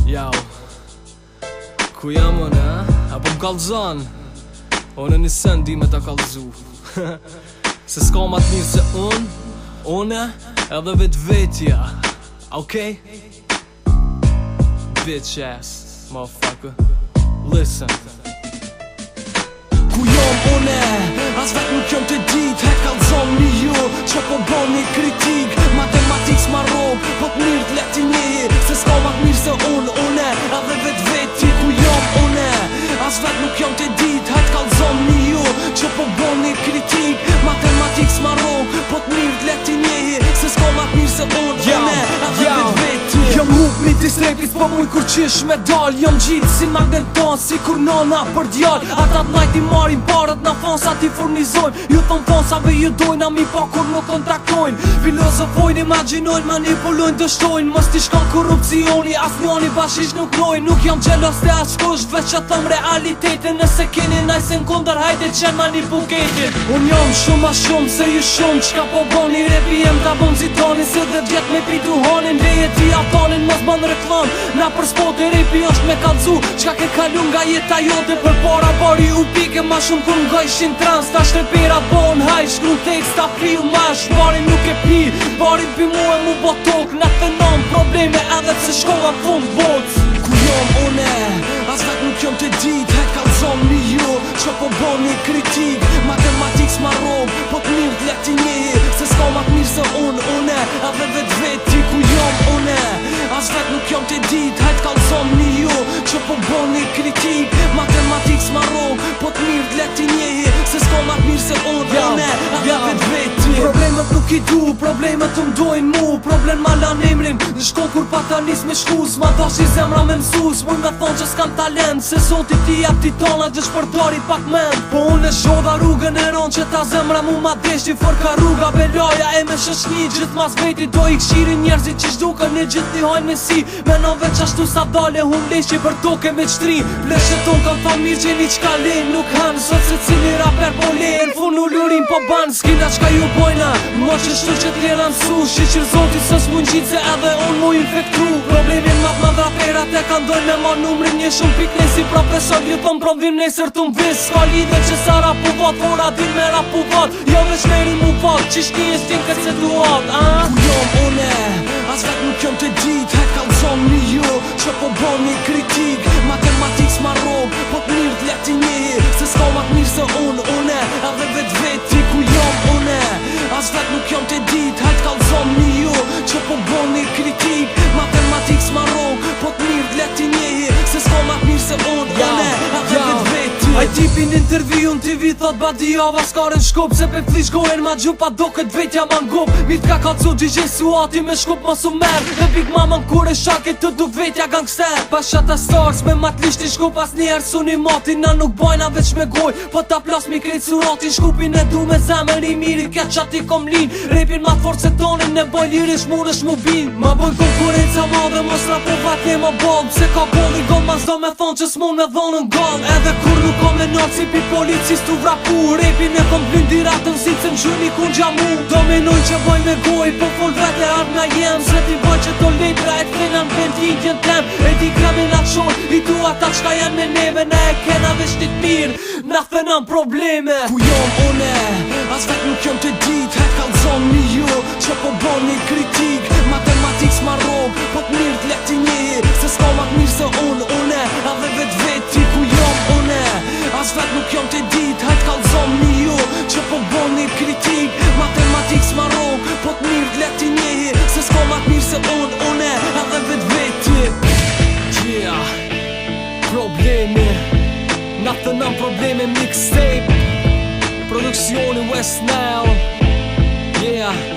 Jau, ku jam unë, apo m'kallzon? Unë një sën di me ta kallzu. Se s'ka ma t'mirë se une edhe vetja. Okay? Bitch ass, motherfucker. Listen. Ku jam une, as vet nuk jom të dit. He kallzon mi ju, që po boni kritik. Matematik s'ma rob, po t'mirë t'leti njehi. Se s'ka ma t'mirë se une edhe veti. Ku jam une, as vet nuk jom të dit. He kallzon mi ju, që po boni kritik. Matematik s'ma rob, po t'mirë t'leti njehi. Se s'ka ma t'mirë se une edhe veti. Jom rrug mi distrepis, po muj kur qish me dal. Jom gjitë si magneton, si kur nona për djall. Ata t'najt i marim parët na fonsa t'i furnizojnë. Ju thon fonsave ju dojnë, a mi pa kur nuk kontaktojnë. Filozofojnë, imaginojnë, manipulojnë, dështojnë. Mos t'i shkon korupcioni, as njoni bashish nuk nojnë. Nuk jam gjelos të askush, veç që thëm realitetin. Nëse keni najse n'kondër hajde qenë manipuketin. Unë jam shumë ma shumë se ju shumë. Qka po boni repi jem t'a bon zitoni. Se dhe vjet me pitu hanin, leje ti atonin. Mos ban reklam, na për spote repi është me kalzu. Qka ke kalu nga jeta jote për para bari u pike. Ma shumë kur m'gajshin trans, ta shtepera bon haj. Shkru tekst ta friu mash, bari nuk e pi. Bari pi mu e mu botok, na të nom probleme edhe pse shkova fund boc. Ku jom une, as vet nuk jom të dit. He kallzon mi ju, që po boni kritik. Matematik s'ma rob, po t'mirë t'leti njehi. Se s'ka ma t'mirë se une edhe veti. Ku jom une, as vet nuk jom të dit. He kallzon mi ju, që po boni kritik. Matematik s'ma rob, po t'mirë t'leti njehi. Se s'ka ma t'mirë se une edhe veti. Problemet nuk i du, problemet të mdojnë mu. Problem ma lan emrin, në shko kur pa ta nis me shkus. Ma dash i zemra me msus, muj me thonë që s'kam talent. Se zoti ti jap ti tona dhe shpërtari pak men. Po unë e zhodha rrugën e ron që ta zemra mu ma deshti. Forka rruga beloja e me shëshni. Gjith mas veti do i këshiri njerëzit që shduke një gjithë t'i hajnë me si. Menon veç ashtu sa dale hun leshi për toke me qtri. Pleshe ton kam tha mirë gjeni qka len nuk han. Sot se cili raper po len, fun u lurin po ban. Skina qka ju bojna, mo që shtu që t'lera mësu. Shiqir zoti sës mund gjitë se edhe unë mu infektru. Problemin ma raperat e ka ndojnë me ma numrin. Një shumë pik si profesor, ju thëm provim nesër t'u m'vis. Ska lidhe që sa rapu vat, fora din me rapu vat. Jo veç meri mu vat, qish ti e s'tin këtë se duat. Ku jom une, as vet nuk jom të dit. He kallzon mi ju, që po boni kritik. Matematik s'ma rob, po t'mirë t'leti njehi. Se s'ka ma t'mirë se une edhe veti. Ku jom une, as vet nuk jom të dit. He kallzon mi ju, që po boni kritik. Matematik s'ma rob, po t'mirë t'leti njehi. Se s'ka ma t'mirë se une edhe veti. Aj tipi në intervju në TV thot badijava s'karen shkup. Se pe flish gojen ma gjupa do këtë vetja ma ngup. Mi t'ka kalcu gjigje suati me shkup ma su mer. Dhe Big Mama n'kure shake të duk vetja gangster. Pas shata stars me matlishti shkup as njerë su një mati. Na nuk bajna veç me goj, po ta plas mi krejt suratin. Shkupin e du me zemer i miri kja qati kom lin. Repin ma t'fort se tonin ne boj lirish muresh mu bin. Ma boj konkurenca ma dhe mos na provat një ma bom. Se ka bolli gom ma zdo me thon që s'mon me dhonën gom. Edhe kur nuk kom me nërë si pi policis t'u vrapu. Repin e kom blindiratën si të m'gjyni kun gjamu. Dominoj që boj me goj, po fol vete art nga jem. Se ti boj që to letra e t'frena n'vend t'jitjen tem. E ti kramin atë shon, i tu ata qka janë me neve. Na e kena veç t'it mirë, na thenan probleme. Ku jom une, as vet nuk jom të dit. He kallzon mi ju, që po boni kritik. Matematik s'ma rob, po t'mirë t'leti njehi. Se s'ka ma t'mirë se une edhe veti. Ku jom une, as vet nuk jom të dit. He kallzon mi ju, që po boni kritik. Matematik s'ma rob, po t'mirë t'leti njehi. Se s'ka ma t'mirë se une edhe veti. Yeah, problemi, na thënam problemi mixtape. Produksioni West Nile. Yeah.